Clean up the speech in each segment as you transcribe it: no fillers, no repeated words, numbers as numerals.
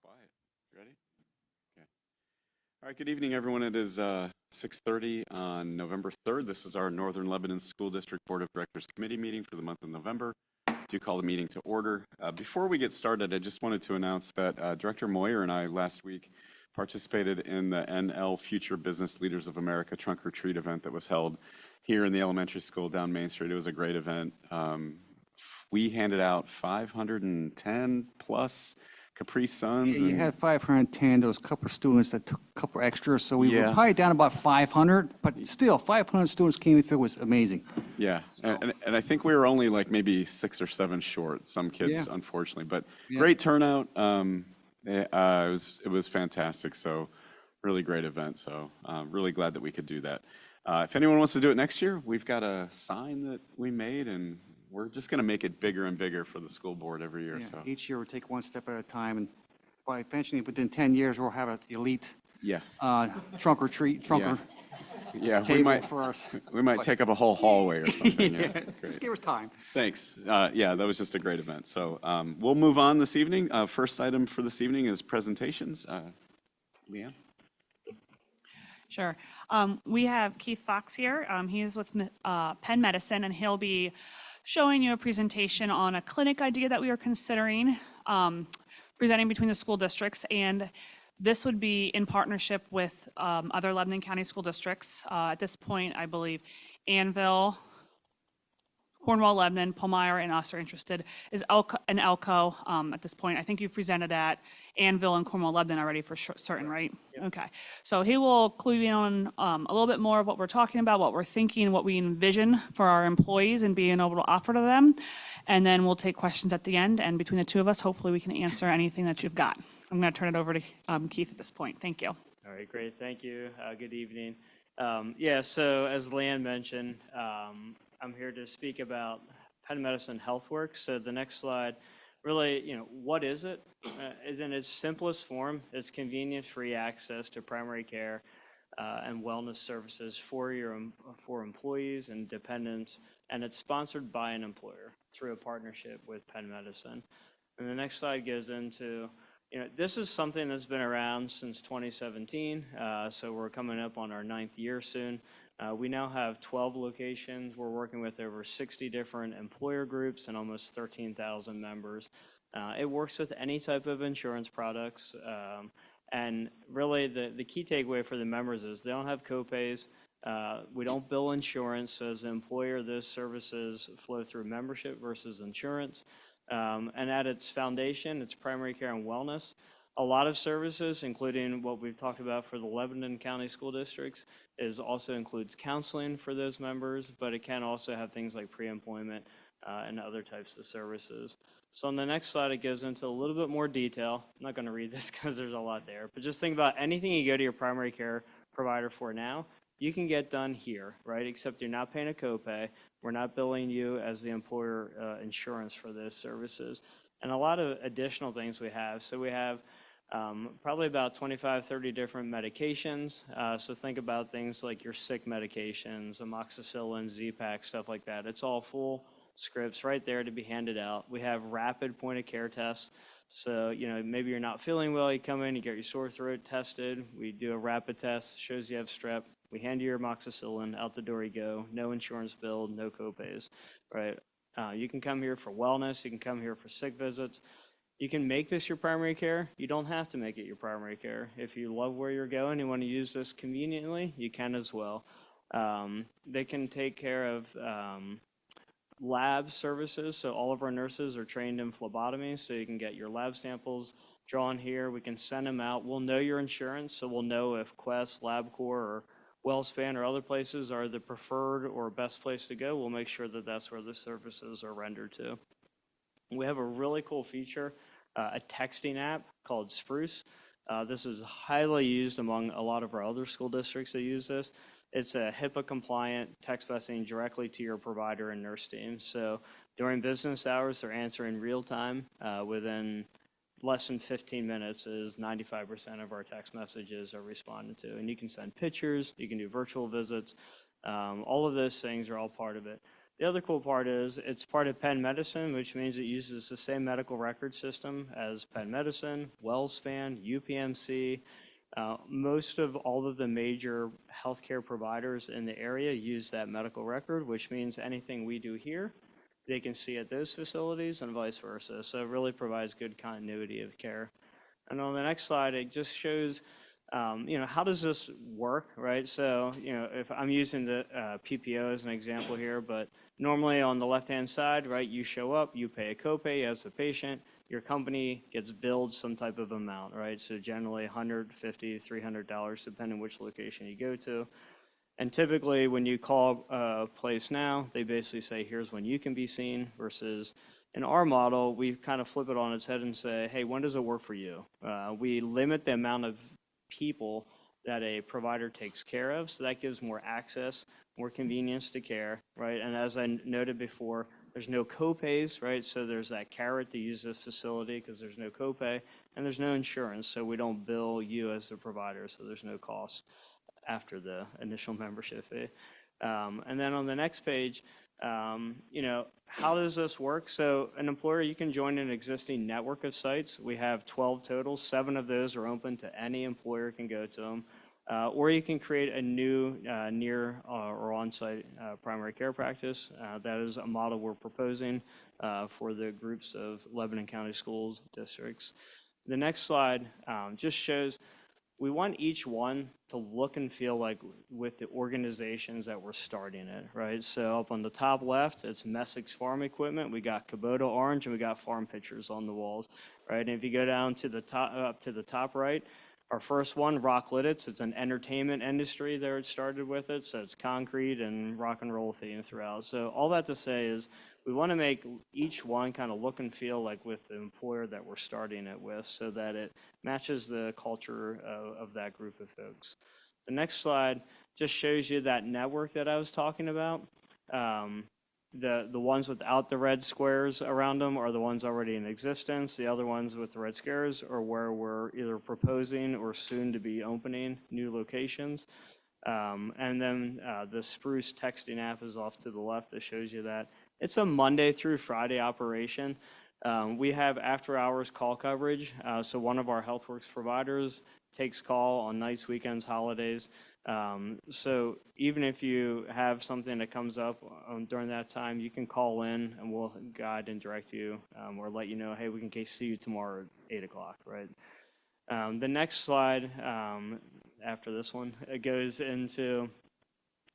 Quiet. You ready? Okay. All right, good evening, everyone. It is 6:30 on November 3rd. This is our Northern Lebanon School District Board of Directors Committee meeting for the month of November. Do call the meeting to order. Before we get started, I just wanted to announce that Director Moyer and I last week participated in the NL Future Business Leaders of America trunk or treat event that was held here in the elementary school down Main Street. It was a great event. We handed out 510 plus Capri Yeah, Suns you and had 510, those couple of students that took a couple extras, so we were yeah, probably down about 500, but still, 500 students came through was amazing. yeah, and I think we were only like maybe 6 or 7 short. Some Yeah, kids, unfortunately, but yeah. great turnout. It was fantastic. So really great event. So really glad that we could do that. If anyone wants to do it next year, we've got a sign that we made, and we're just going to make it bigger and bigger for the school board every year. Yeah, So each year we'll take one step at a time, and by eventually, within 10 years, we'll have an elite yeah, trunk or treat, trunk yeah, or yeah, table for us. we might But, take up a whole hallway or something. Yeah, yeah, just great. give us time. Thanks. Yeah, that was just a great event. So we'll move on this evening. First item for this evening is presentations. Leanne? Sure. We have Keith Fox here. He is with Penn Medicine, and he'll be showing you a presentation on a clinic idea that we are considering presenting between the school districts. And this would be in partnership with other Lebanon County school districts. At this point, I believe Annville, Cornwall, Lebanon, Palmyra, and us are interested. Is Elko at this point? I think you've presented at Annville and Cornwall, Lebanon already for certain, right? Okay. So he will clue you in on a little bit more of what we're talking about, what we're thinking, what we envision for our employees and being able to offer to them. And then we'll take questions at the end. And between the two of us, hopefully we can answer anything that you've got. I'm going to turn it over to Keith at this point. Thank you. All right, great. Thank you. Good evening. Yeah, so as Leanne mentioned, I'm here to speak about Penn Medicine HealthWorks. So the next slide, really, what is it? In its simplest form, it's convenient, free access to primary care and wellness services for employees and dependents, and it's sponsored by an employer through a partnership with Penn Medicine. And the next slide goes into, this is something that's been around since 2017, so we're coming up on our 9th year soon. We now have 12 locations. We're working with over 60 different employer groups and almost 13,000 members. It works with any type of insurance products. And really, the key takeaway for the members is they don't have copays. We don't bill insurance. So as an employer, those services flow through membership versus insurance. And at its foundation, it's primary care and wellness. A lot of services, including what we've talked about for the Lebanon County School Districts, also includes counseling for those members, but it can also have things like pre-employment and other types of services. So on the next slide, it goes into a little bit more detail. I'm not going to read this because there's a lot there, but just think about anything you go to your primary care provider for now, you can get done here, right? Except you're not paying a copay. We're not billing you as the employer insurance for those services. And a lot of additional things we have. So we have probably about 25, 30 different medications. So think about things like your sick medications, amoxicillin, Z-Pak, stuff like that. It's all full scripts right there to be handed out. We have rapid point of care tests. So, maybe you're not feeling well, you come in, you get your sore throat tested. We do a rapid test, shows you have strep. We hand you your amoxicillin, out the door you go. No insurance bill, no copays, right? You can come here for wellness. You can come here for sick visits. You can make this your primary care. You don't have to make it your primary care. If you love where you're going, you want to use this conveniently, you can as well. They can take care of lab services. So all of our nurses are trained in phlebotomy, so you can get your lab samples drawn here. We can send them out. We'll know your insurance, so we'll know if Quest, LabCorp, or WellSpan or other places are the preferred or best place to go. We'll make sure that that's where the services are rendered to. We have a really cool feature, a texting app called Spruce. This is highly used among a lot of our other school districts that use this. It's a HIPAA compliant text messaging directly to your provider and nurse team. So during business hours, they're answering real time within less than 15 minutes is 95% of our text messages are responded to. And you can send pictures, you can do virtual visits. All of those things are all part of it. The other cool part is it's part of Penn Medicine, which means it uses the same medical record system as Penn Medicine, WellSpan, UPMC. Most of all of the major healthcare providers in the area use that medical record, which means anything we do here, they can see at those facilities and vice versa. So it really provides good continuity of care. And on the next slide, it just shows, how does this work, right? So, if I'm using the PPO as an example here, but normally on the left-hand side, right, you show up, you pay a copay as the patient, your company gets billed some type of amount, right? So generally $150, $300, depending which location you go to. And typically, when you call a place now, they basically say, here's when you can be seen, versus in our model, we kind of flip it on its head and say, hey, when does it work for you? We limit the amount of people that a provider takes care of, so that gives more access, more convenience to care, right? And as I noted before, there's no copays, right? So there's that carrot to use this facility because there's no copay, and there's no insurance, so we don't bill you as the provider, so there's no cost after the initial membership fee. And then on the next page, how does this work? So an employer, you can join an existing network of sites. We have 12 total. 7 of those are open to any employer can go to them. Or you can create a new near or on-site primary care practice. That is a model we're proposing for the groups of Lebanon County schools districts. The next slide just shows we want each one to look and feel like with the organizations that we're starting it, right? So up on the top left, it's Messick's Farm Equipment. We got Kubota Orange, and we got farm pictures on the walls, right? And if you go down to the top, up to the top right, our first one, Rock Lidditz, it's an entertainment industry there it started with it, so it's concrete and rock and roll theme throughout. So all that to say is we want to make each one kind of look and feel like with the employer that we're starting it with so that it matches the culture of that group of folks. The next slide just shows you that network that I was talking about. The ones without the red squares around them are the ones already in existence. The other ones with the red squares are where we're either proposing or soon to be opening new locations. And then the Spruce texting app is off to the left that shows you that. It's a Monday through Friday operation. We have after-hours call coverage. So one of our HealthWorks providers takes call on nights, weekends, holidays. So even if you have something that comes up during that time, you can call in and we'll guide and direct you or let you know, hey, we can see you tomorrow at 8 o'clock, right? The next slide after this one, it goes into,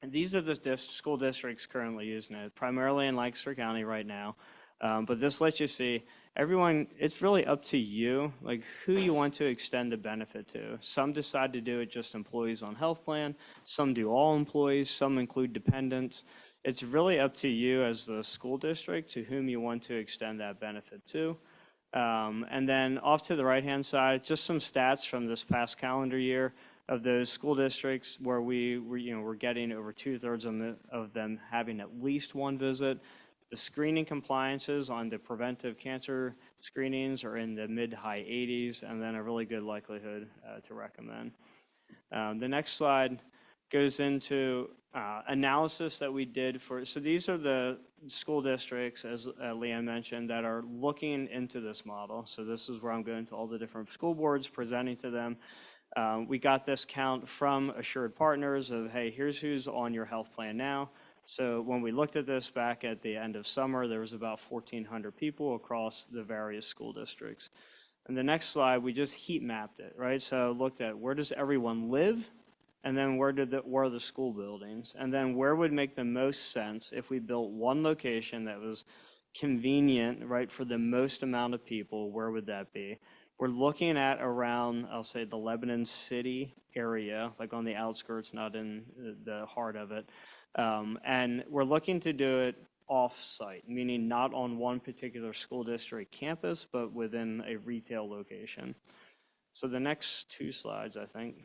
and these are the school districts currently using it, primarily in Lancaster County right now. But this lets you see everyone, it's really up to you, like who you want to extend the benefit to. Some decide to do it just employees on health plan. Some do all employees. Some include dependents. It's really up to you as the school district to whom you want to extend that benefit to. And then off to the right-hand side, just some stats from this past calendar year of those school districts where we're getting over 2/3 of them having at least one visit. The screening compliances on the preventive cancer screenings are in the mid-high 80s, and then a really good likelihood to recommend. The next slide goes into analysis that we did so these are the school districts, as Leanne mentioned, that are looking into this model. So this is where I'm going to all the different school boards, presenting to them. We got this count from Assured Partners of, hey, here's who's on your health plan now. So when we looked at this back at the end of summer, there was about 1,400 people across the various school districts. And the next slide, we just heat mapped it, right? So looked at where does everyone live, and then where are the school buildings, and then where would make the most sense if we built one location that was convenient, right, for the most amount of people, where would that be? We're looking at around, I'll say, the Lebanon City area, like on the outskirts, not in the heart of it. And we're looking to do it off-site, meaning not on one particular school district campus, but within a retail location. So the next 2 slides, I think,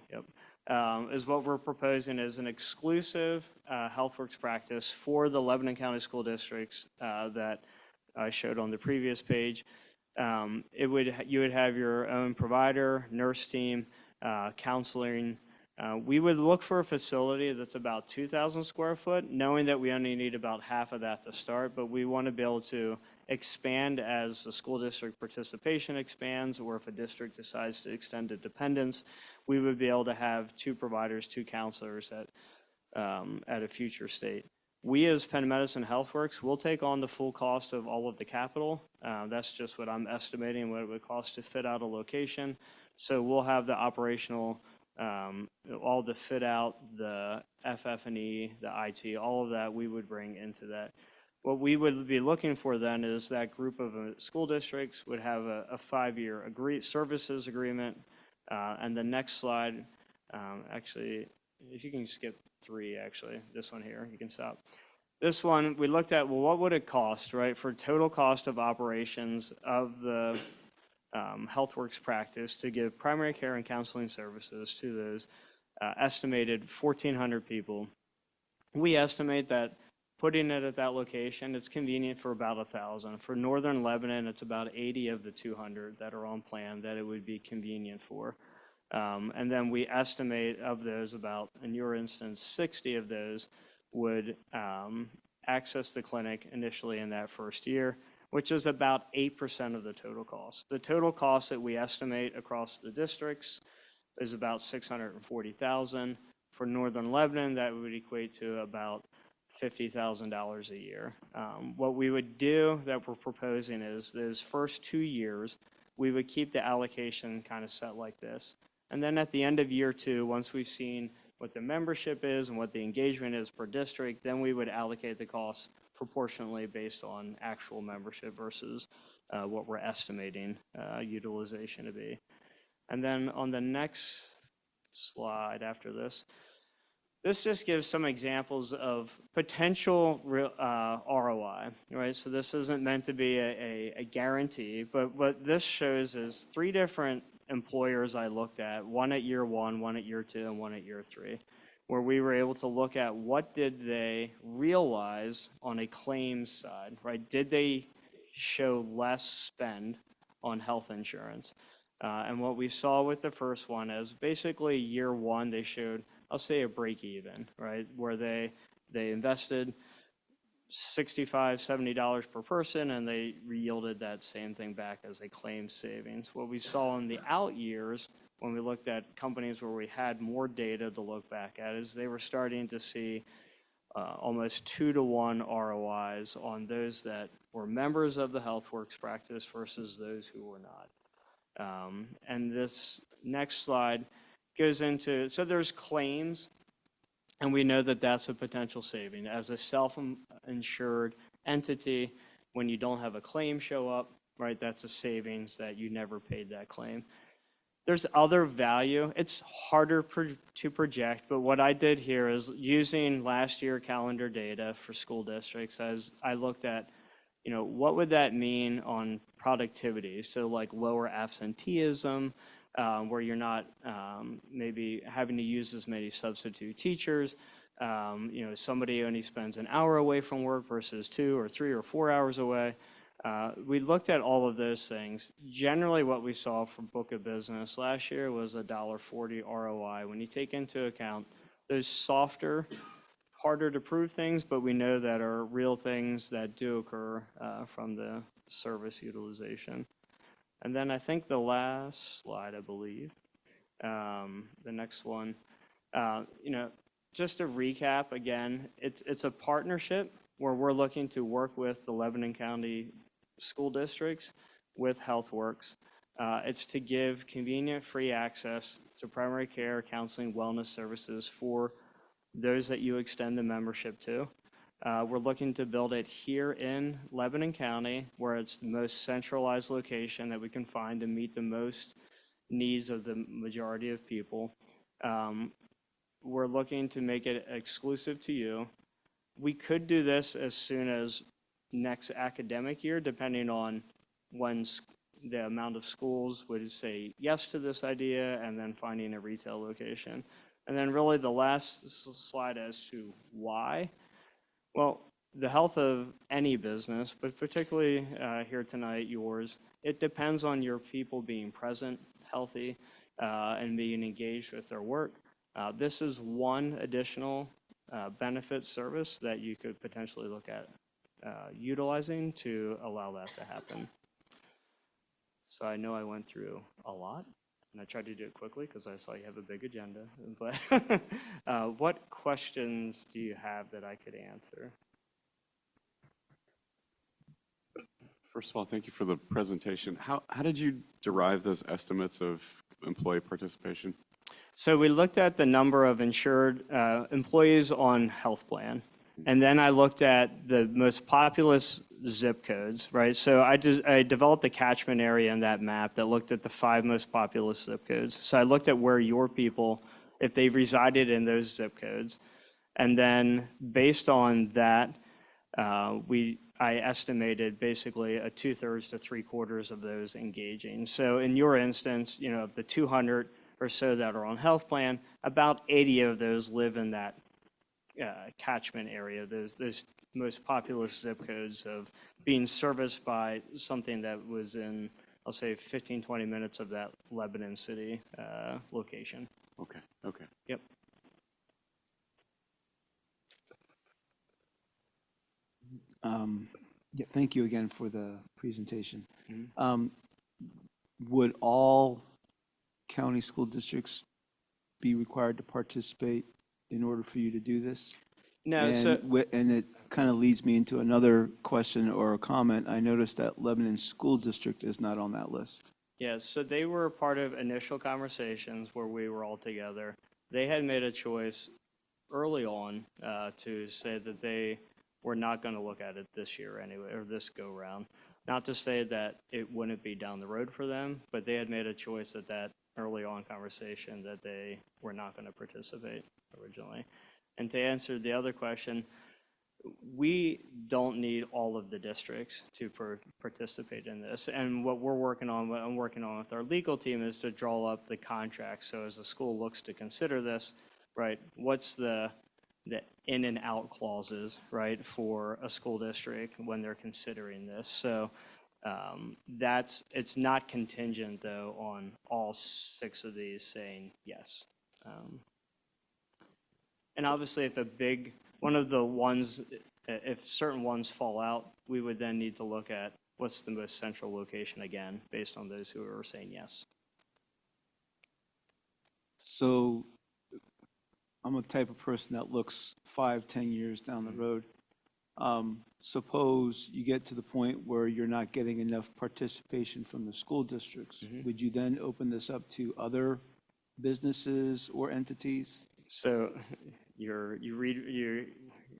is what we're proposing as an exclusive HealthWorks practice for the Lebanon County school districts that I showed on the previous page. You would have your own provider, nurse team, counseling, We would look for a facility that's about 2,000 square foot, knowing that we only need about half of that to start, but we want to be able to expand as the school district participation expands, or if a district decides to extend to dependence, we would be able to have 2 providers, 2 counselors at a future state. We, as Penn Medicine HealthWorks, will take on the full cost of all of the capital. That's just what I'm estimating, what it would cost to fit out a location. So we'll have the operational, all the fit out, the FF&E, the IT, all of that we would bring into that. What we would be looking for then is that group of school districts would have a 5-year services agreement. And the next slide, actually, if you can skip 3, actually, this one here, you can stop. This one, we looked at, well, what would it cost, right, for total cost of operations of the HealthWorks practice to give primary care and counseling services to those estimated 1,400 people. We estimate that putting it at that location, it's convenient for about 1,000. For Northern Lebanon, it's about 80 of the 200 that are on plan that it would be convenient for. And then we estimate of those about, in your instance, 60 of those would access the clinic initially in that first year, which is about 8% of the total cost. The total cost that we estimate across the districts is about $640,000. For Northern Lebanon, that would equate to about $50,000 a year. What we would do that we're proposing is those first 2 years, we would keep the allocation kind of set like this. And then at the end of year 2, once we've seen what the membership is and what the engagement is per district, then we would allocate the costs proportionally based on actual membership versus what we're estimating utilization to be. And then on the next slide after this, this just gives some examples of potential ROI, right? So this isn't meant to be a guarantee, but what this shows is 3 different employers I looked at, one at year 1, one at year 2, and one at year 3, where we were able to look at what did they realize on a claims side, right? Did they show less spend on health insurance? And what we saw with the first one is basically year 1, they showed, I'll say, a break even, right? Where they invested $65, $70 per person, and they yielded that same thing back as a claim savings. What we saw in the out years, when we looked at companies where we had more data to look back at, is they were starting to see almost 2-to-1 ROIs on those that were members of the HealthWorks practice versus those who were not. And this next slide goes into, so there's claims, and we know that that's a potential saving. As a self-insured entity, when you don't have a claim show up, right, that's a savings that you never paid that claim. There's other value. It's harder to project, but what I did here is using last year calendar data for school districts as I looked at, what would that mean on productivity? So like lower absenteeism, where you're not maybe having to use as many substitute teachers. Somebody only spends an hour away from work versus 2 or 3 or 4 hours away. We looked at all of those things. Generally, what we saw for book of business last year was a $1.40 ROI. When you take into account those softer, harder to prove things, but we know that are real things that do occur from the service utilization. And then I think the last slide, I believe, the next one, just to recap again, it's a partnership where we're looking to work with the Lebanon County school districts with HealthWorks. It's to give convenient free access to primary care, counseling, wellness services for those that you extend the membership to. We're looking to build it here in Lebanon County, where it's the most centralized location that we can find to meet the most needs of the majority of people. We're looking to make it exclusive to you. We could do this as soon as next academic year, depending on when the amount of schools would say yes to this idea, and then finding a retail location. And then really the last slide as to why. Well, the health of any business, but particularly here tonight, yours, it depends on your people being present, healthy, and being engaged with their work. This is one additional benefit service that you could potentially look at utilizing to allow that to happen. So I know I went through a lot, and I tried to do it quickly because I saw you have a big agenda. But what questions do you have that I could answer? First of all, thank you for the presentation. How did you derive those estimates of employee participation? So we looked at the number of insured employees on health plan, and then I looked at the most populous zip codes, right? So I developed a catchment area in that map that looked at the 5 most populous zip codes. So I looked at where your people, if they resided in those zip codes, and then based on that, I estimated basically a 2/3 to 3/4 of those engaging. So in your instance, of the 200 or so that are on health plan, about 80 of those live in that catchment area, those most populous zip codes of being serviced by something that was in, I'll say, 15, 20 minutes of that Lebanon City location. Okay, okay. Yep. Yeah, thank you again for the presentation. Mhm. Would all county school districts be required to participate in order for you to do this? No, so And it kind of leads me into another question or a comment. I noticed that Lebanon School District is not on that list. yeah, so they were part of initial conversations where we were all together. They had made a choice early on to say that they were not going to look at it this year anyway, or this go round. Not to say that it wouldn't be down the road for them, but they had made a choice at that early on conversation that they were not going to participate originally. And to answer the other question, we don't need all of the districts to participate in this. And what I'm working on with our legal team is to draw up the contract. So as the school looks to consider this, right, what's the in and out clauses, right, for a school district when they're considering this. So it's not contingent, though, on all 6 of these saying yes. And obviously, if one of the ones, if certain ones fall out, we would then need to look at what's the most central location again, based on those who are saying yes. So I'm a type of person that looks 5, 10 years down the road. Suppose you get to the point where you're not getting enough participation from the school districts. Mhm. Would you then open this up to other businesses or entities? So you're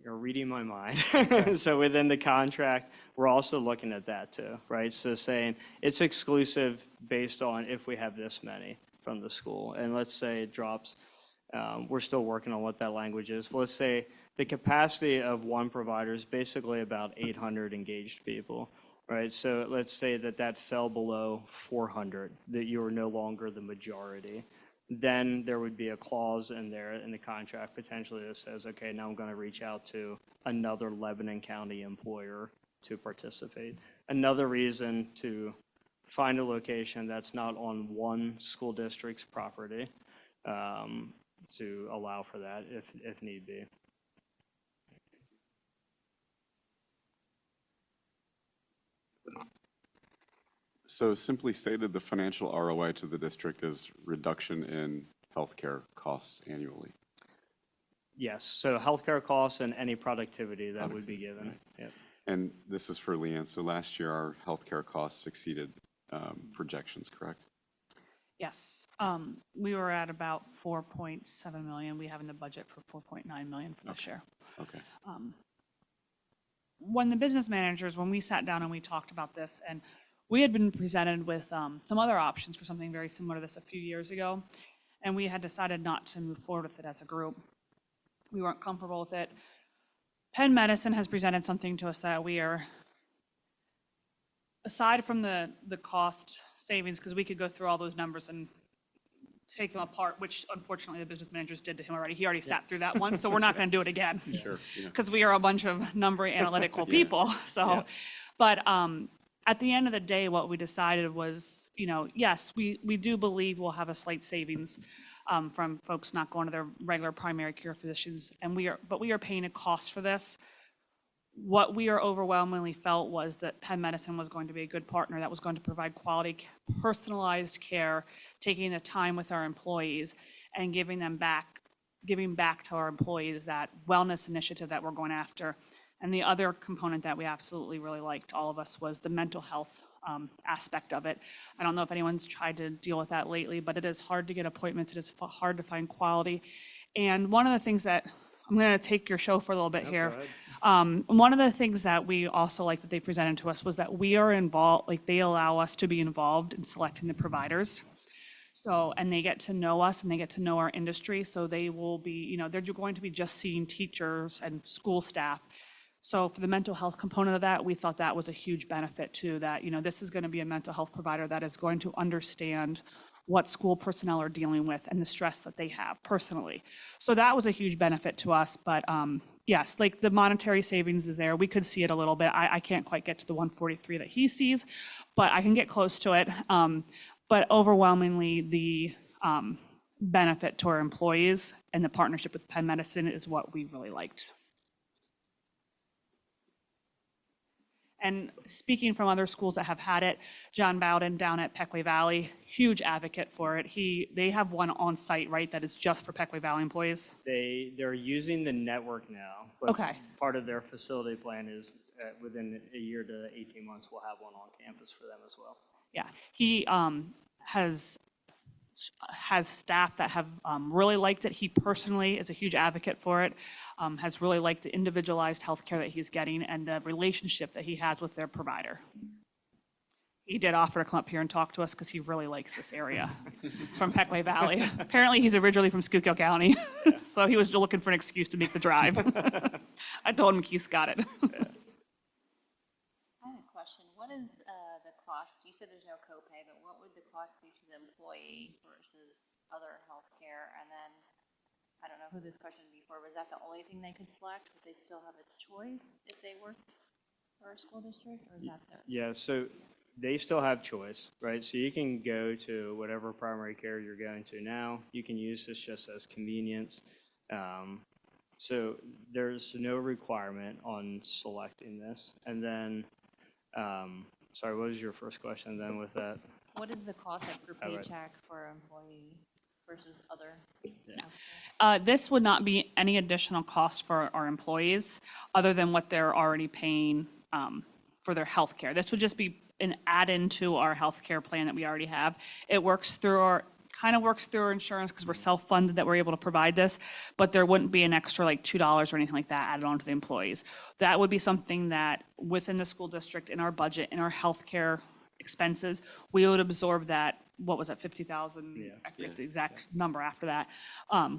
reading my mind. So within the contract, we're also looking at that too, right? So saying it's exclusive based on if we have this many from the school. And let's say it drops, we're still working on what that language is. But let's say the capacity of one provider is basically about 800 engaged people, right? So let's say that fell below 400, that you are no longer the majority. Then there would be a clause in there in the contract potentially that says, okay, now I'm going to reach out to another Lebanon County employer to participate. Another reason to find a location that's not on one school district's property to allow for that if need be. So simply stated, the financial ROI to the district is reduction in healthcare costs annually. Yes, so healthcare costs and any productivity that would be given. Right. Yep. And this is for Leanne. So last year, our healthcare costs exceeded projections, correct? Yes, we were at about 4.7 million. We have in the budget for 4.9 million for this year. Okay. When the business managers, when we sat down and we talked about this, and we had been presented with some other options for something very similar to this a few years ago, and we had decided not to move forward with it as a group. We weren't comfortable with it. Penn Medicine has presented something to us that we are, aside from the cost savings, because we could go through all those numbers and take them apart, which unfortunately the business managers did to him already. He already sat through that once, so we're not going to do it again. Sure. Yeah. Because we are a bunch of number analytical people, so. Yeah. But at the end of the day, what we decided was, yes, we do believe we'll have a slight savings. from folks not going to their regular primary care physicians. And we are paying a cost for this. What we are overwhelmingly felt was that Penn Medicine was going to be a good partner that was going to provide quality, personalized care, taking the time with our employees and giving back to our employees that wellness initiative that we're going after. And the other component that we absolutely really liked, all of us, was the mental health aspect of it. I don't know if anyone's tried to deal with that lately, but it is hard to get appointments. It is hard to find quality. And one of the things that, I'm going to take your show for a little bit here. One of the things that we also like that they presented to us was that we are involved, like they allow us to be involved in selecting the providers. So, and they get to know us and they get to know our industry. So they will be, they're going to be just seeing teachers and school staff. So for the mental health component of that, we thought that was a huge benefit too, that, this is going to be a mental health provider that is going to understand what school personnel are dealing with and the stress that they have personally. So that was a huge benefit to us. But yes, like the monetary savings is there. We could see it a little bit. I can't quite get to the 143 that he sees, but I can get close to it. But overwhelmingly, the benefit to our employees and the partnership with Penn Medicine is what we really liked. And speaking from other schools that have had it, John Bowden down at Peckway Valley, huge advocate for it. They have one on site, right, that is just for Peckway Valley employees? They're using the network now. But Okay. part of their facility plan is within a year to 18 months, we'll have one on campus for them as well. Yeah, he has staff that have really liked it. He personally is a huge advocate for it, has really liked the individualized healthcare that he's getting and the relationship that he has with their provider. He did offer to come up here and talk to us because he really likes this area. He's from Peckway Valley. Apparently, he's originally from Schuylkill County, so he was looking for an excuse to make the drive. I told him Keith's got it. I have a question. What is the cost? You said there's no copay, but what would the cost be to the employee versus other healthcare? And then, I don't know who this question would be for, was that the only thing they could select? Would they still have a choice if they worked for a school district, or is that their? Yeah, so they still have choice, right? So you can go to whatever primary care you're going to now. You can use this just as convenience. So there's no requirement on selecting this. And then, sorry, what was your first question then with that? What is the cost like per Right. paycheck for an employee versus other? This would not be any additional cost for our employees other than what they're already paying for their health care. This would just be an add-in to our health care plan that we already have. It works through our insurance because we're self-funded that we're able to provide this, but there wouldn't be an extra like $2 or anything like that added on to the employees. That would be something that within the school district, in our budget, in our health care expenses, we would absorb that, what was it, 50,000? Yeah. I forget the exact number after that,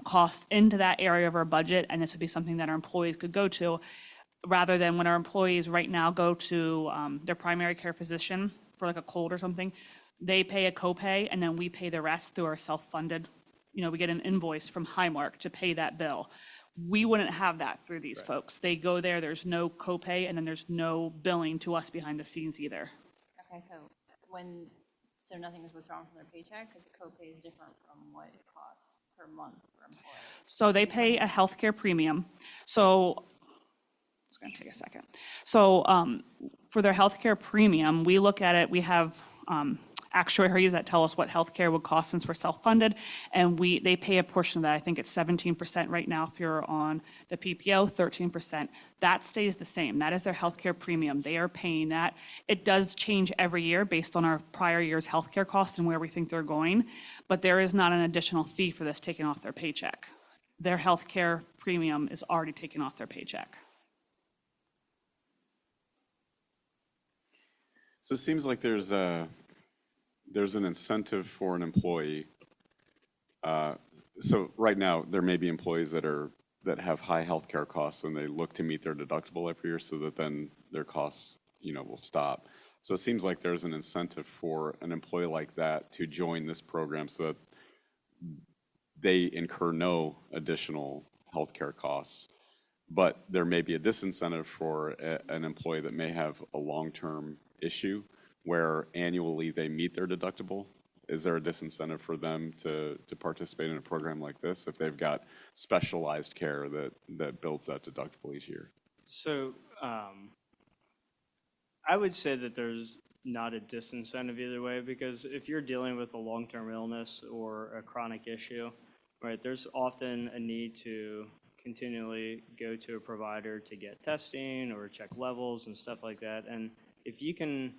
cost into that area of our budget, and this would be something that our employees could go to, rather than when our employees right now go to their primary care physician for like a cold or something, they pay a copay and then we pay the rest through our self-funded, we get an invoice from Highmark to pay that bill. We wouldn't have that through these folks. They go there, there's no copay, and then there's no billing to us behind the scenes either. Okay, so nothing is withdrawn from their paycheck because the copay is different from what it costs per month for employees. So they pay a healthcare premium. So it's going to take a second. So for their healthcare premium, we look at it, we have actuaries that tell us what healthcare would cost since we're self-funded, and they pay a portion of that. I think it's 17% right now if you're on the PPO, 13%. That stays the same. That is their healthcare premium. They are paying that. It does change every year based on our prior year's healthcare costs and where we think they're going, but there is not an additional fee for this taken off their paycheck. Their healthcare premium is already taken off their paycheck. So it seems like there's an incentive for an employee. So right now, there may be employees that have high healthcare costs and they look to meet their deductible every year so that then their costs, will stop. So it seems like there's an incentive for an employee like that to join this program so that they incur no additional healthcare costs. But there may be a disincentive for an employee that may have a long-term issue where annually they meet their deductible is there a disincentive for them to participate in a program like this if they've got specialized care that builds that deductible each year? So I would say that there's not a disincentive either way, because if you're dealing with a long-term illness or a chronic issue, right, there's often a need to continually go to a provider to get testing or check levels and stuff like that. And if you can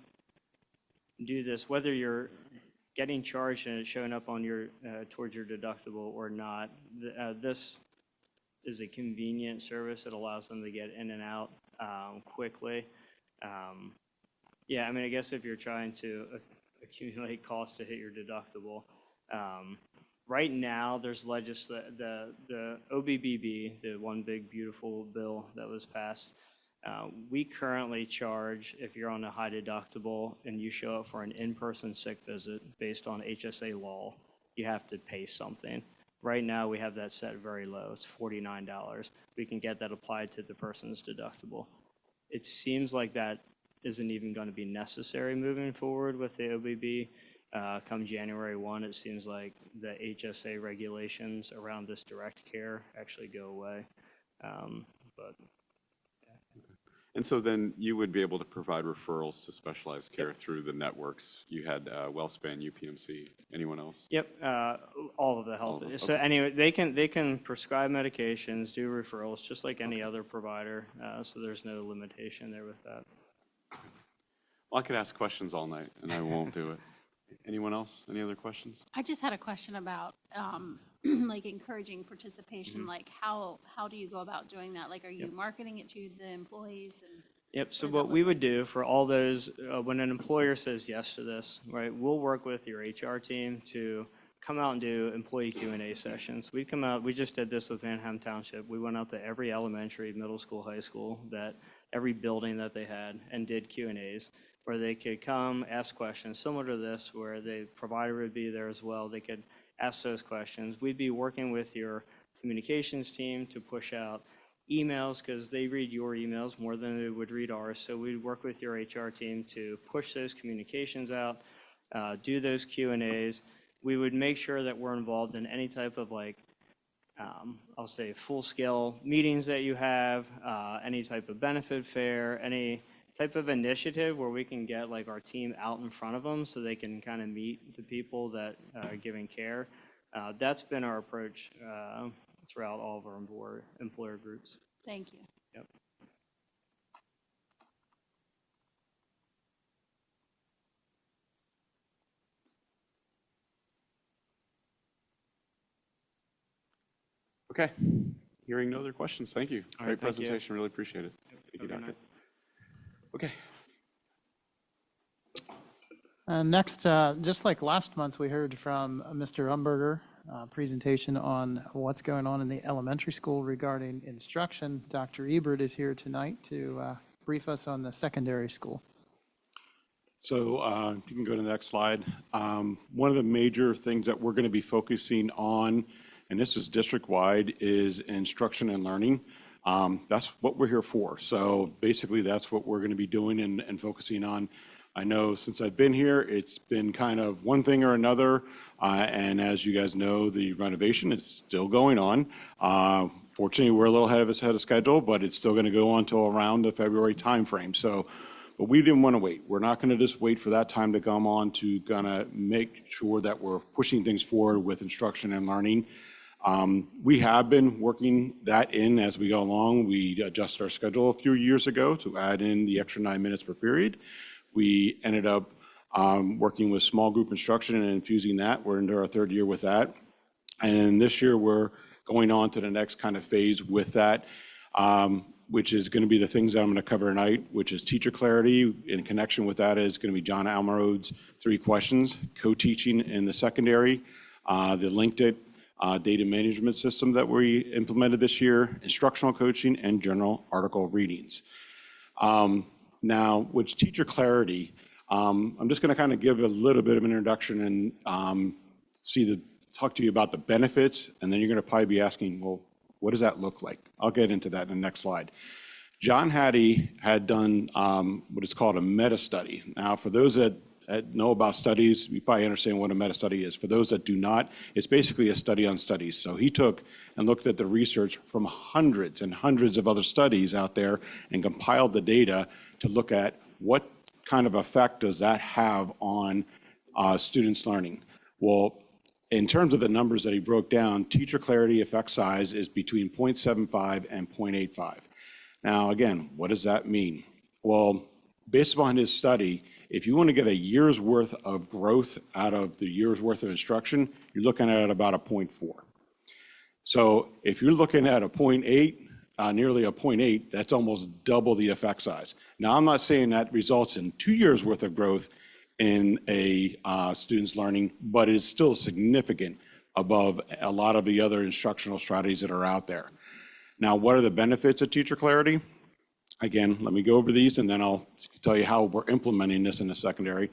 do this, whether you're getting charged and it's showing up on your towards your deductible or not, this is a convenient service that allows them to get in and out quickly. Yeah, I mean, I guess if you're trying to accumulate costs to hit your deductible, right now there's the OBBB, the one big beautiful bill that was passed. We currently charge, if you're on a high deductible and you show up for an in-person sick visit based on HSA law, you have to pay something. Right now, we have that set very low. It's $49. We can get that applied to the person's deductible. It seems like that isn't even going to be necessary moving forward with the OBB. Come January 1, it seems like the HSA regulations around this direct care actually go away. And so then you would be able to provide referrals to specialized care through the networks. You had WellSpan, UPMC, anyone else? Yep, all of the health. All of them, So okay. anyway, they can prescribe medications, do referrals, just like any other provider. So there's no limitation there with that. Well, I could ask questions all night, and I won't do it. Anyone else? Any other questions? I just had a question about, like encouraging participation, like how do you go about doing that? Like, are you marketing it to the employees and? Yep, so What does that what look we like? would do for all those, when an employer says yes to this, right, we'll work with your HR team to come out and do employee Q&A sessions. We come out, we just did this with Manheim Township. We went out to every elementary, middle school, high school, every building that they had, and did Q&As where they could come ask questions similar to this, where the provider would be there as well. They could ask those questions. We'd be working with your communications team to push out emails, because they read your emails more than they would read ours. So we'd work with your HR team to push those communications out, do those Q&As. We would make sure that we're involved in any type of I'll say full-scale meetings that you have, any type of benefit fair, any type of initiative where we can get our team out in front of them so they can kind of meet the people that are giving care. That's been our approach throughout all of our employer groups. Thank you. Yep. Okay. Hearing no other questions, thank you. All Great right, thank you. presentation, really appreciate it. Thank you, Have a good Doctor. night. Okay. Next, just like last month, we heard from Mr. Umberger, presentation on what's going on in the elementary school regarding instruction. Dr. Ebert is here tonight to brief us on the secondary school. So you can go to the next slide. One of the major things that we're going to be focusing on, and this is district-wide, is instruction and learning. That's what we're here for. So basically, that's what we're going to be doing and focusing on. I know since I've been here, it's been kind of one thing or another. And as you guys know, the renovation is still going on. Fortunately, we're a little ahead of schedule, but it's still going to go on until around the February timeframe. So, but we didn't want to wait. We're not going to just wait for that time to come on to gonna make sure that we're pushing things forward with instruction and learning. We have been working that in as we go along. We adjusted our schedule a few years ago to add in the extra 9 minutes per period. We ended up working with small group instruction and infusing that. We're into our third year with that. And this year, we're going on to the next kind of phase with that, which is going to be the things that I'm going to cover tonight, which is teacher clarity. In connection with that is going to be John Almarode's 3 questions, co-teaching in the secondary, the linked data management system that we implemented this year, instructional coaching, and general article readings. Now, with teacher clarity, I'm just going to kind of give a little bit of an introduction and talk to you about the benefits, and then you're going to probably be asking, well, what does that look like? I'll get into that in the next slide. John Hattie had done what is called a meta study. Now, for those that know about studies, you probably understand what a meta-study is. For those that do not, it's basically a study on studies. So he took and looked at the research from hundreds and hundreds of other studies out there and compiled the data to look at what kind of effect does that have on students' learning. Well, in terms of the numbers that he broke down, teacher clarity effect size is between 0.75 and 0.85. Now, again, what does that mean? Well, based upon his study, if you want to get a year's worth of growth out of the year's worth of instruction, you're looking at about a 0.4. So if you're looking at a 0.8, nearly a 0.8, that's almost double the effect size. Now, I'm not saying that results in 2 years worth of growth in a student's learning, but it is still significant above a lot of the other instructional strategies that are out there. Now, what are the benefits of teacher clarity? Again, let me go over these and then I'll tell you how we're implementing this in the secondary.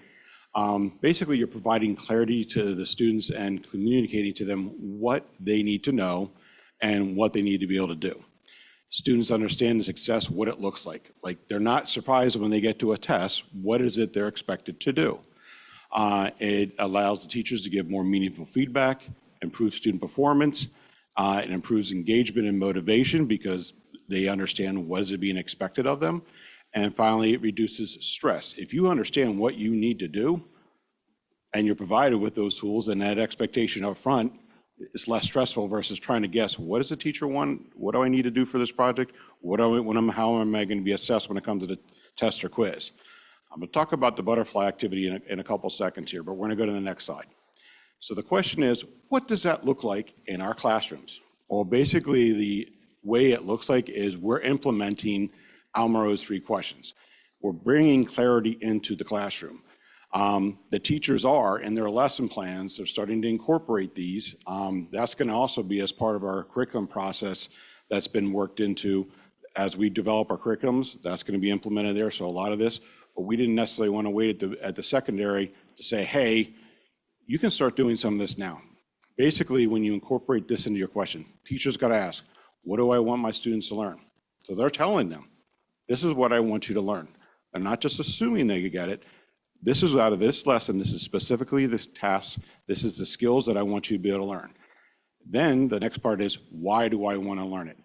Basically, you're providing clarity to the students and communicating to them what they need to know and what they need to be able to do. Students understand the success, what it looks like. Like they're not surprised when they get to a test, what is it they're expected to do? It allows the teachers to give more meaningful feedback, improve student performance, it improves engagement and motivation because they understand what is being expected of them. And finally, it reduces stress. If you understand what you need to do and you're provided with those tools and that expectation up front, it's less stressful versus trying to guess, what does the teacher want? What do I need to do for this project? How am I going to be assessed when it comes to the test or quiz? I'm going to talk about the butterfly activity in a couple seconds here, but we're going to go to the next slide. So the question is, what does that look like in our classrooms? Well, basically the way it looks like is we're implementing Almaro's 3 questions. We're bringing clarity into the classroom. The teachers are, in their lesson plans, they're starting to incorporate these. That's going to also be as part of our curriculum process that's been worked into as we develop our curriculums. That's going to be implemented there, so a lot of this. But we didn't necessarily want to wait at the secondary to say, hey, you can start doing some of this now. Basically, when you incorporate this into your question, teachers got to ask, what do I want my students to learn? So they're telling them, this is what I want you to learn. They're not just assuming they could get it. This is out of this lesson, this is specifically this task, this is the skills that I want you to be able to learn. Then the next part is, why do I want to learn it?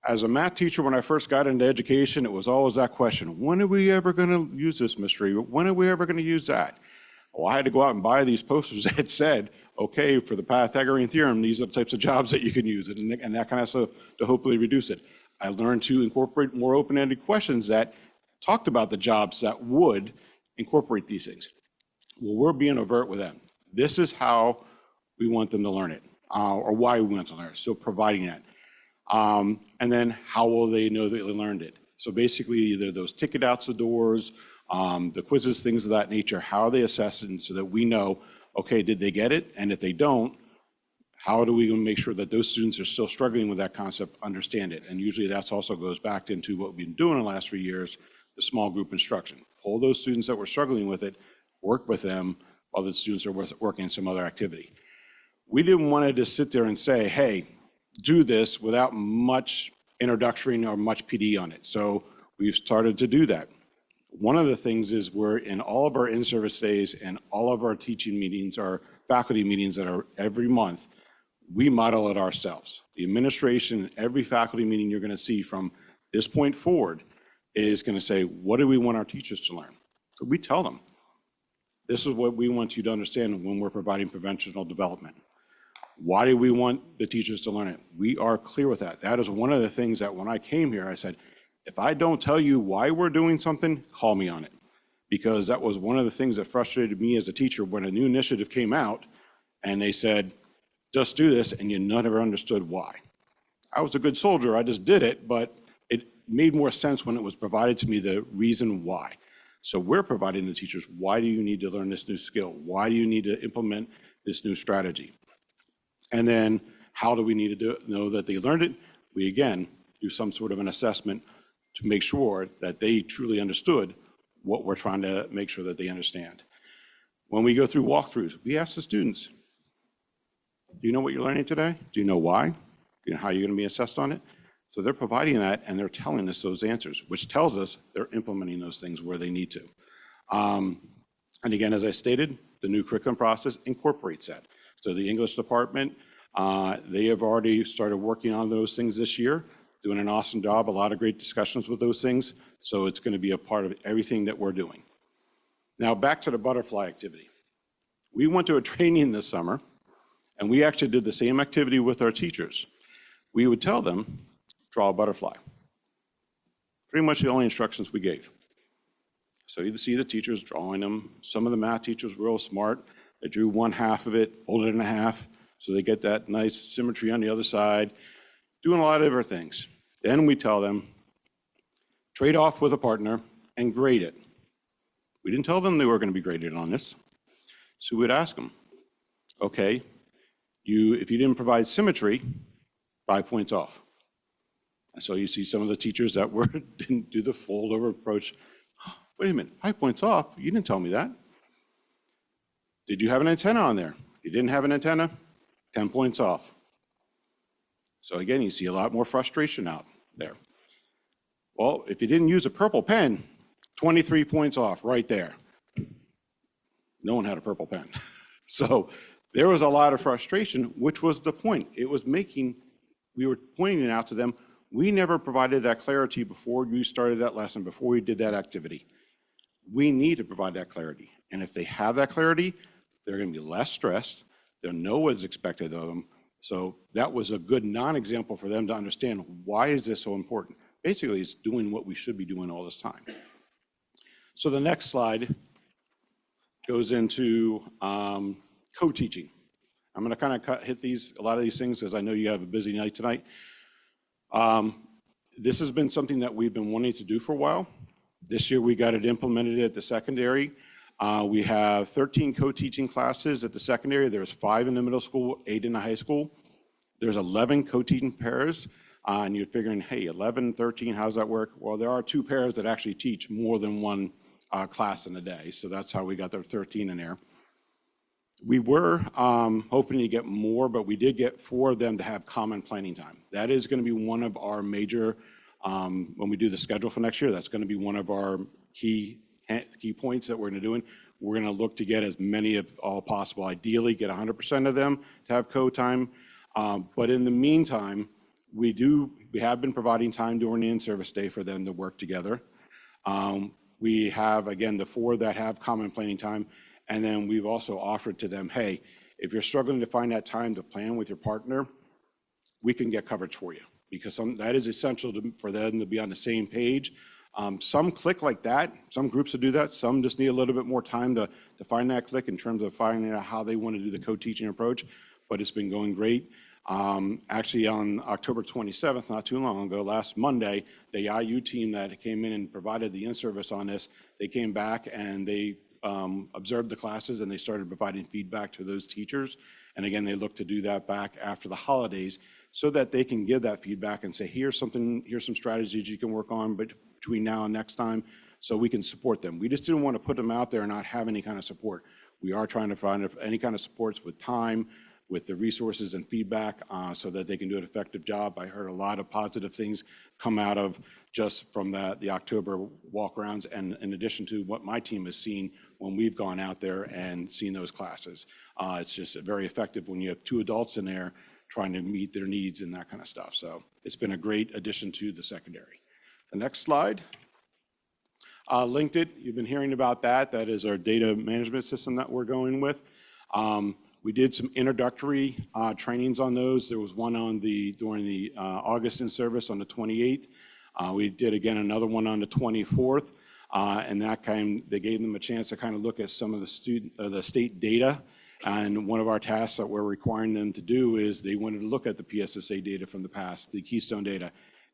As a math teacher, when I first got into education, it was always that question, when are we ever going to use this mystery? When are we ever going to use that? Well, I had to go out and buy these posters that said, okay, for the Pythagorean theorem, these are the types of jobs that you can use, and that kind of stuff to hopefully reduce it. I learned to incorporate more open-ended questions that talked about the jobs that would incorporate these things. Well, we're being overt with them. This is how we want them to learn it, or why we want them to learn it, so providing that. And then how will they know that they learned it? So basically, either those ticket outs the doors, the quizzes, things of that nature, how are they assessed, and so that we know, okay, did they get it? And if they don't, how do we make sure that those students are still struggling with that concept, understand it? And usually that also goes back into what we've been doing in the last 3 years, the small group instruction. Pull those students that were struggling with it, work with them while the students are working in some other activity. We didn't want to just sit there and say, hey, do this without much introduction or much PD on it. So we've started to do that. One of the things is we're in all of our in-service days and all of our teaching meetings, our faculty meetings that are every month, we model it ourselves. The administration, every faculty meeting you're going to see from this point forward is going to say, what do we want our teachers to learn? So we tell them, this is what we want you to understand when we're providing preventional development. Why do we want the teachers to learn it? We are clear with that. That is one of the things that when I came here, I said, if I don't tell you why we're doing something, call me on it. Because that was one of the things that frustrated me as a teacher when a new initiative came out and they said, just do this, and you never understood why. I was a good soldier, I just did it, but it made more sense when it was provided to me the reason why. So we're providing the teachers, why do you need to learn this new skill? Why do you need to implement this new strategy? And then how do we need to know that they learned it? We, again, do some sort of an assessment to make sure that they truly understood what we're trying to make sure that they understand. When we go through walkthroughs, we ask the students, do you know what you're learning today? Do you know why? Do you know how you're going to be assessed on it? So they're providing that and they're telling us those answers, which tells us they're implementing those things where they need to. And again, as I stated, the new curriculum process incorporates that. So the English department, they have already started working on those things this year, doing an awesome job, a lot of great discussions with those things. So it's going to be a part of everything that we're doing. Now back to the butterfly activity. We went to a training this summer, and we actually did the same activity with our teachers. We would tell them, draw a butterfly. Pretty much the only instructions we gave. So you see the teachers drawing them. Some of the math teachers were real smart. They drew one half of it, folded it in half, so they get that nice symmetry on the other side, doing a lot of different things. Then we tell them, trade off with a partner and grade it. We didn't tell them they were going to be graded on this. So we'd ask them, okay, if you didn't provide symmetry, 5 points off. And so you see some of the teachers that didn't do the fold over approach. Wait a minute, 5 points off? You didn't tell me that. Did you have an antenna on there? If you didn't have an antenna, 10 points off. So again, you see a lot more frustration out there. Well, if you didn't use a purple pen, 23 points off right there. No one had a purple pen. So there was a lot of frustration, which was the point. We were pointing it out to them. We never provided that clarity before you started that lesson, before we did that activity. We need to provide that clarity. And if they have that clarity, they're going to be less stressed. They'll know what's expected of them. So that was a good non-example for them to understand, why is this so important? Basically, it's doing what we should be doing all this time. So the next slide goes into co-teaching. I'm going to kind of hit a lot of these things because I know you have a busy night tonight. This has been something that we've been wanting to do for a while. This year we got it implemented at the secondary. We have 13 co-teaching classes at the secondary. There's 5 in the middle school, 8 in the high school. There's 11 co-teaching pairs. And you're figuring, hey, 11, 13, how's that work? Well, there are 2 pairs that actually teach more than one class in a day. So that's how we got the 13 in there. We were hoping to get more, but we did get 4 of them to have common planning time. That is going to be one of our major, when we do the schedule for next year, that's going to be one of our key points that we're going to do. We're going to look to get as many of all possible. Ideally, get 100% of them to have co-time. But in the meantime, we have been providing time during the in-service day for them to work together. We have, again, the 4 that have common planning time. And then we've also offered to them, hey, if you're struggling to find that time to plan with your partner, we can get coverage for you, because that is essential for them to be on the same page. Some click like that. Some groups will do that. Some just need a little bit more time to find that click in terms of finding out how they want to do the co-teaching approach. But it's been going great. Actually, on October 27th, not too long ago, last Monday, the IU team that came in and provided the in-service on this, they came back and they observed the classes and they started providing feedback to those teachers. And again, they look to do that back after the holidays so that they can give that feedback and say, here's some strategies you can work on between now and next time, so we can support them. We just didn't want to put them out there and not have any kind of support. We are trying to find any kind of supports with time, with the resources and feedback, so that they can do an effective job. I heard a lot of positive things come out of just from the October walk-arounds, and in addition to what my team has seen when we've gone out there and seen those classes. It's just very effective when you have 2 adults in there trying to meet their needs and that kind of stuff. So it's been a great addition to the secondary. The next slide. Linked It, you've been hearing about that. That is our data management system that we're going with. We did some introductory trainings on those. There was one during the August in-service on the 28th. We did again another one on the 24th. And they gave them a chance to kind of look at some of the state data. And one of our tasks that we're requiring them to do is they wanted to look at the PSSA data from the past, the Keystone data.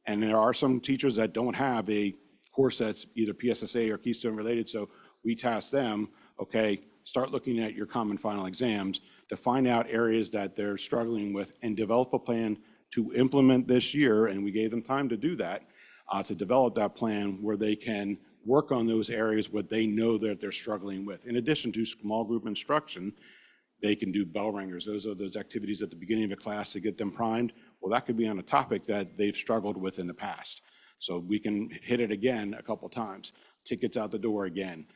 And there are some teachers that don't have a course that's either PSSA or Keystone related. So we tasked them, okay, start looking at your common final exams to find out areas that they're struggling with and develop a plan to implement this year. And we gave them time to do that, to develop that plan where they can work on those areas where they know that they're struggling with. In addition to small group instruction, they can do bell ringers. Those are those activities at the beginning of a class to get them primed. Well, that could be on a topic that they've struggled with in the past. So we can hit it again a couple times. Tickets out the door again.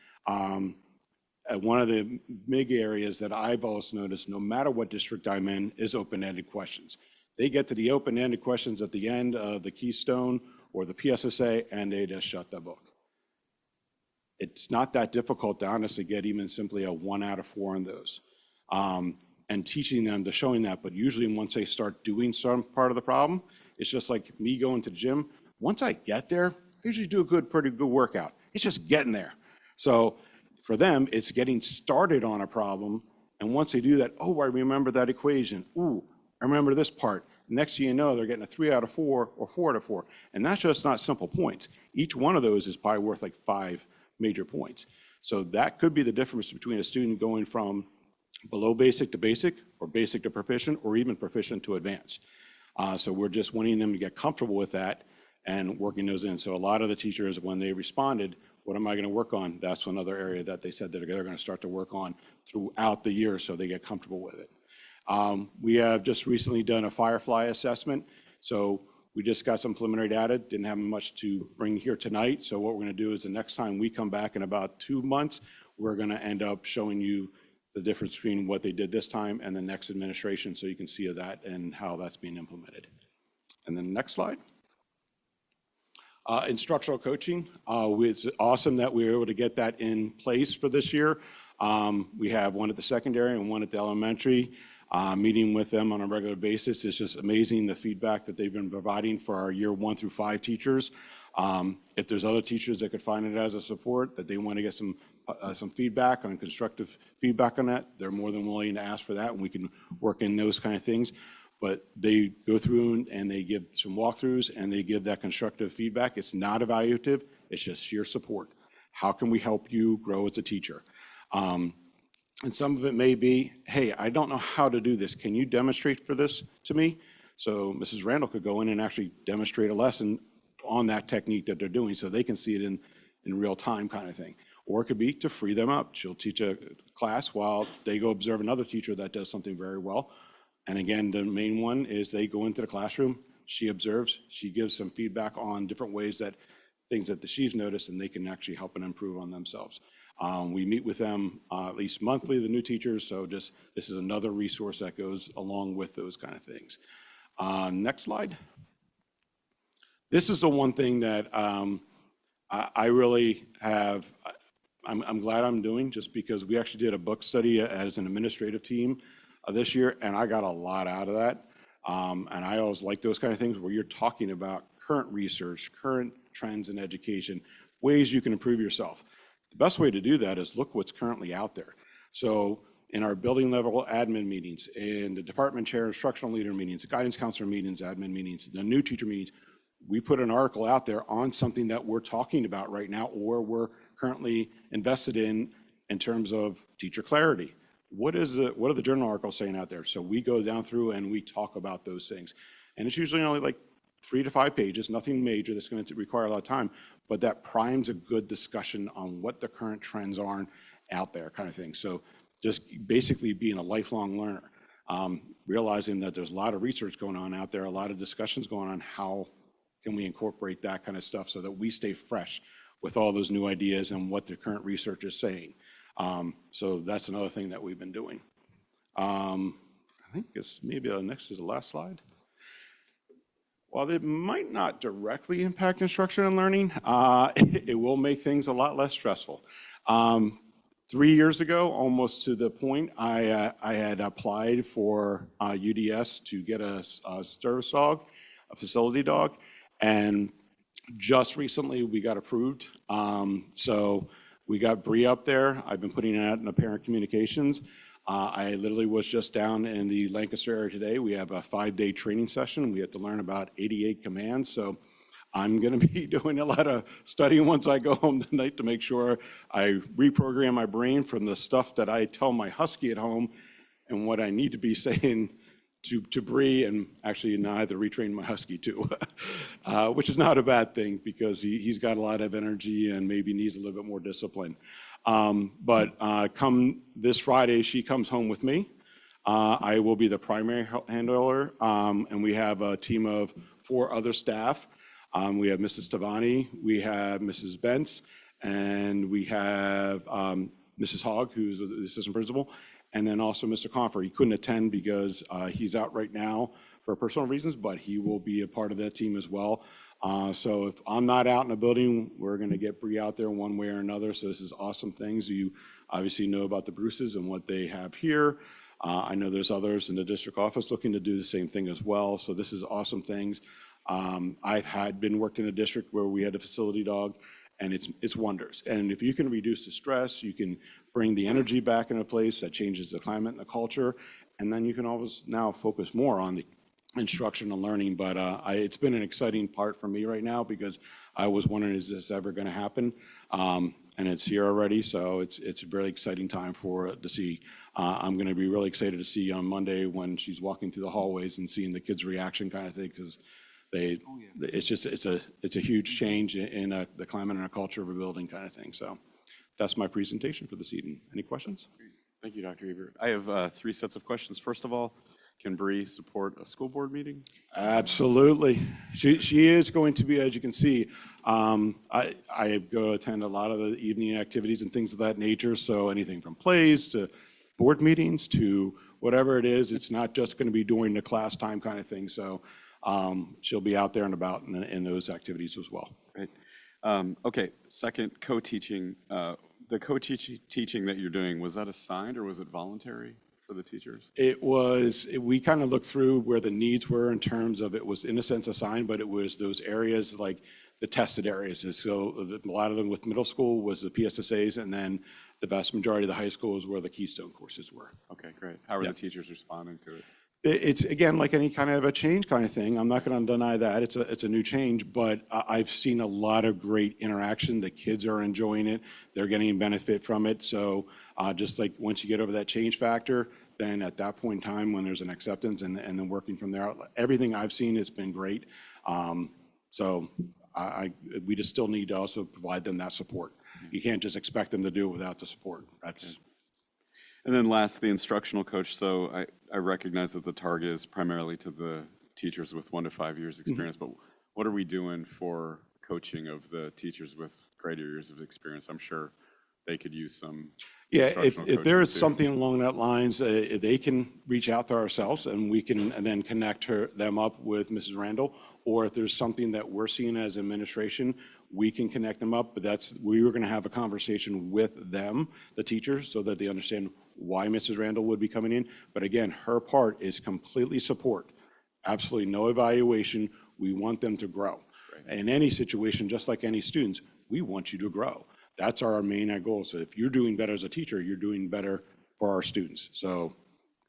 one of the big areas that I've also noticed, no matter what district I'm in, is open-ended questions. They get to the open-ended questions at the end of the Keystone or the PSSA, and they just shut the book. It's not that difficult to honestly get even simply a 1 out of 4 on those. And teaching them to showing that, but usually once they start doing some part of the problem, it's just like me going to the gym. Once I get there, I usually do a pretty good workout. It's just getting there. So for them, it's getting started on a problem. And once they do that, oh, I remember that equation. Ooh, I remember this part. Next thing you know, they're getting a 3 out of 4 or 4 out of 4. And that's just not simple points. Each one of those is probably worth like 5 major points. So that could be the difference between a student going from below basic to basic, or basic to proficient, or even proficient to advanced. So we're just wanting them to get comfortable with that and working those in. So a lot of the teachers, when they responded, what am I going to work on? That's another area that they said that they're going to start to work on throughout the year so they get comfortable with it. We have just recently done a Firefly assessment. So we just got some preliminary data, didn't have much to bring here tonight. So what we're going to do is the next time we come back in about 2 months, we're going to end up showing you the difference between what they did this time and the next administration, so you can see that and how that's being implemented. And then next slide. Instructional coaching. It's awesome that we were able to get that in place for this year. We have one at the secondary and one at the elementary. Meeting with them on a regular basis. It's just amazing the feedback that they've been providing for our year 1 through 5 teachers. If there's other teachers that could find it as a support, that they want to get some feedback on constructive feedback on that, they're more than willing to ask for that, and we can work in those kind of things. But they go through and they give some walkthroughs and they give that constructive feedback. It's not evaluative, it's just sheer support. How can we help you grow as a teacher? And some of it may be, hey, I don't know how to do this. Can you demonstrate for this to me? So Mrs. Randall could go in and actually demonstrate a lesson on that technique that they're doing so they can see it in real time kind of thing. Or it could be to free them up. She'll teach a class while they go observe another teacher that does something very well. And again, the main one is they go into the classroom, she observes, she gives some feedback on different ways that things that she's noticed, and they can actually help and improve on themselves. We meet with them at least monthly, the new teachers, so just this is another resource that goes along with those kind of things. Next slide. This is the one thing that I really have, I'm glad I'm doing, just because we actually did a book study as an administrative team this year, and I got a lot out of that. And I always like those kind of things where you're talking about current research, current trends in education, ways you can improve yourself. The best way to do that is look what's currently out there. So in our building level admin meetings, in the department chair instructional leader meetings, guidance counselor meetings, admin meetings, the new teacher meetings, we put an article out there on something that we're talking about right now or we're currently invested in terms of teacher clarity. What are the journal articles saying out there? So we go down through and we talk about those things. And it's usually only like 3 to 5 pages, nothing major that's going to require a lot of time, but that primes a good discussion on what the current trends are out there kind of thing. So just basically being a lifelong learner, realizing that there's a lot of research going on out there, a lot of discussions going on, how can we incorporate that kind of stuff so that we stay fresh with all those new ideas and what the current research is saying. So that's another thing that we've been doing. I think it's maybe the next is the last slide. While it might not directly impact instruction and learning, it will make things a lot less stressful. 3 years ago, almost to the point, I had applied for UDS to get a service dog, a facility dog, and just recently we got approved. So we got Bree up there. I've been putting it out in the parent communications. I literally was just down in the Lancaster area today. We have a 5-day training session. We have to learn about 88 commands. So I'm going to be doing a lot of studying once I go home tonight to make sure I reprogram my brain from the stuff that I tell my husky at home and what I need to be saying to Bree, and actually now I have to retrain my husky too, which is not a bad thing because he's got a lot of energy and maybe needs a little bit more discipline. But come this Friday, she comes home with me. I will be the primary handler, and we have a team of 4 other staff. We have Mrs. Tavani, we have Mrs. Bentz, and we have Mrs. Hogg, who's the assistant principal, and then also Mr. Confer. He couldn't attend because he's out right now for personal reasons, but he will be a part of that team as well. So if I'm not out in the building, we're going to get Bree out there one way or another. So this is awesome things. You obviously know about the Bruces and what they have here. I know there's others in the district office looking to do the same thing as well. So this is awesome things. I've been worked in a district where we had a facility dog, and it's wonders. And if you can reduce the stress, you can bring the energy back in a place that changes the climate and the culture, and then you can always now focus more on the instruction and learning. But it's been an exciting part for me right now because I was wondering, is this ever going to happen? And it's here already, so it's a very exciting time to see. I'm going to be really excited to see on Monday when she's walking through the hallways and seeing the kids' reaction kind of thing, because it's a huge change in the climate and a culture of a building kind of thing. So that's my presentation for this evening. Any questions? Thank you, Dr. Ebert. I have 3 sets of questions. First of all, can Bree support a school board meeting? Absolutely. She is going to be, as you can see, I go attend a lot of the evening activities and things of that nature. So anything from plays to board meetings to whatever it is, it's not just going to be during the class time kind of thing. So she'll be out there and about in those activities as well. Great. Okay, second, co-teaching. The co-teaching that you're doing, was that assigned or was it voluntary for the teachers? We kind of looked through where the needs were in terms of, it was in a sense assigned, but it was those areas like the tested areas. So a lot of them with middle school was the PSSAs, and then the vast majority of the high school is where the Keystone courses were. Okay, great. How are Yeah. the teachers responding to it? It's, again, like any kind of a change kind of thing. I'm not going to deny that. It's a new change, but I've seen a lot of great interaction. The kids are enjoying it. They're getting benefit from it. So just like once you get over that change factor, then at that point in time when there's an acceptance and then working from there, everything I've seen has been great. So we just still need to also provide them that support. You can't just expect them to do it without the support. And then last, the instructional coach. So I recognize that the target is primarily to the teachers with 1 to 5 years experience, but what are we doing for coaching of the teachers with greater years of experience? I'm sure they could use some. Yeah, instructional if there is coaching too. something along that lines, they can reach out to ourselves and we can then connect them up with Mrs. Randall. Or if there's something that we're seeing as administration, we can connect them up. But we were going to have a conversation with them, the teachers, so that they understand why Mrs. Randall would be coming in. But again, her part is completely support. Absolutely no evaluation. We want them to grow. Right. In any situation, just like any students, we want you to grow. That's our main goal. So if you're doing better as a teacher, you're doing better for our students. So.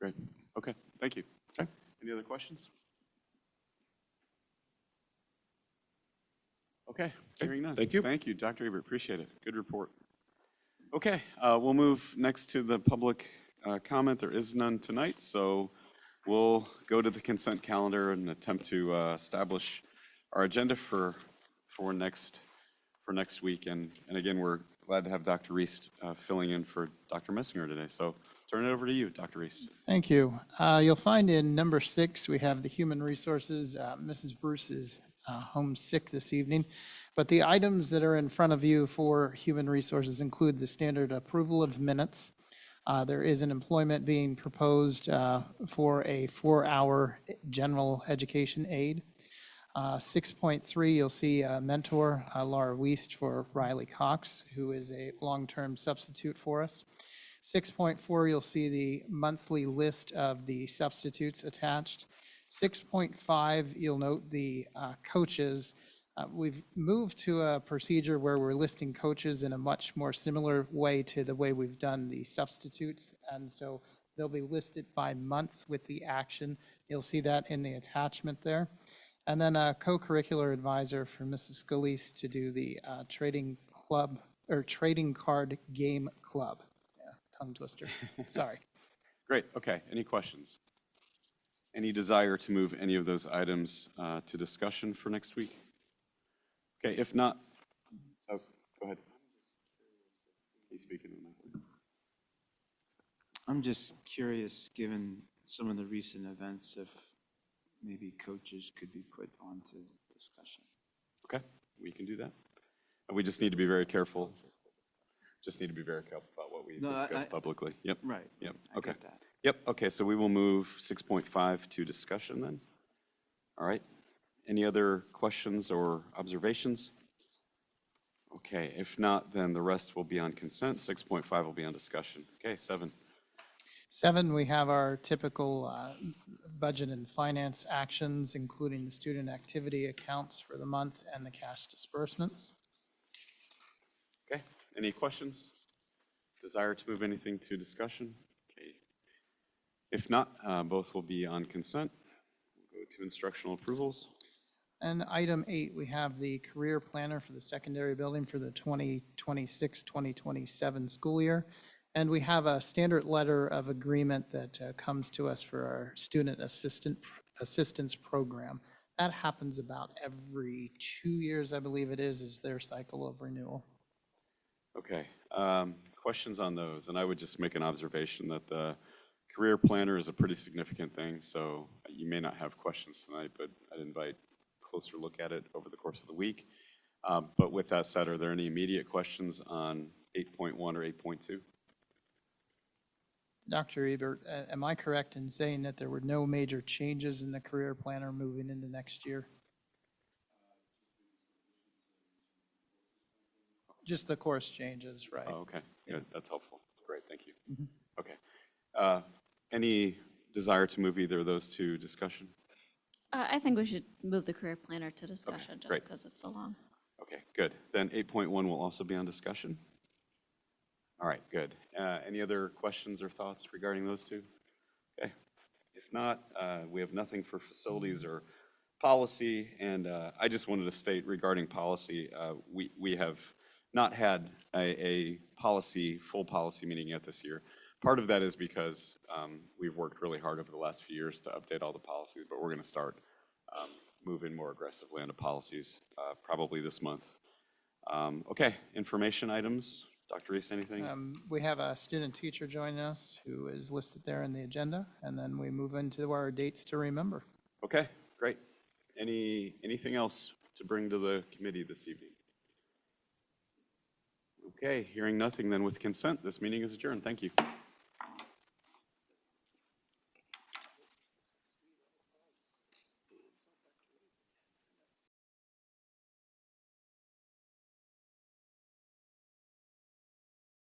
Great. Okay. Thank you. Okay. Any other questions? Okay. Hearing none. Thank you. Thank you, Dr. Ebert. Appreciate it. Good report. Okay. We'll move next to the public comment. There is none tonight, so we'll go to the consent calendar and attempt to establish our agenda for next week. And again, we're glad to have Dr. Reese filling in for Dr. Messinger today. So turn it over to you, Dr. Reese. Thank you. You'll find in number 6, we have the human resources. Mrs. Bruce is home sick this evening, but the items that are in front of you for human resources include the standard approval of minutes. There is an employment being proposed for a 4-hour general education aide. 6.3, you'll see a mentor, Laura Wiest, for Riley Cox, who is a long-term substitute for us. 6.4, you'll see the monthly list of the substitutes attached. 6.5, you'll note the coaches. We've moved to a procedure where we're listing coaches in a much more similar way to the way we've done the substitutes. And so they'll be listed by months with the action. You'll see that in the attachment there. And then a co-curricular advisor for Mrs. Scalise to do the trading club or trading card game club. Yeah, tongue twister. Sorry. Great. Okay. Any questions? Any desire to move any of those items to discussion for next week? Okay. If not, oh, go ahead. He's speaking on that, please. I'm just curious, given some of the recent events, if maybe coaches could be put onto discussion. Okay, we can do that. And we just need to be very careful. Just need to be very careful about what we No, discussed publicly. Yep, Right. yep, I okay. get that. Yep, okay, so we will move 6.5 to discussion then. All right. Any other questions or observations? Okay, if not, then the rest will be on consent. 6.5 will be on discussion. Okay, 7. 7, we have our typical budget and finance actions, including the student activity accounts for the month and the cash disbursements. Okay, any questions? Desire to move anything to discussion? Okay. If not, both will be on consent. We'll go to instructional approvals. And item 8, we have the career planner for the secondary building for the 2026-2027 school year. And we have a standard letter of agreement that comes to us for our student assistance program. That happens about every 2 years, I believe it is their cycle of renewal. Okay, questions on those? And I would just make an observation that the career planner is a pretty significant thing, so you may not have questions tonight, but I'd invite a closer look at it over the course of the week. But with that said, are there any immediate questions on 8.1 or 8.2? Dr. Ebert, am I correct in saying that there were no major changes in the career planner moving into next year? Just the course changes, right? Oh, okay, good, that's helpful. Great, thank you. Mhm. Okay. Any desire to move either of those to discussion? I think we should move the career planner to discussion just great. because it's so long. Okay, good. Then 8.1 will also be on discussion. All right, good. Any other questions or thoughts regarding those two? Okay. If not, we have nothing for facilities or policy. And I just wanted to state regarding policy, we have not had a full policy meeting yet this year. Part of that is because we've worked really hard over the last few years to update all the policies, but we're going to start moving more aggressively into policies probably this month. Okay, information items. Dr. Reese, anything? We have a student teacher joining us who is listed there in the agenda, and then we move into our dates to remember. Okay, great. Anything else to bring to the committee this evening? Okay, hearing nothing, then with consent, this meeting is adjourned. Thank you.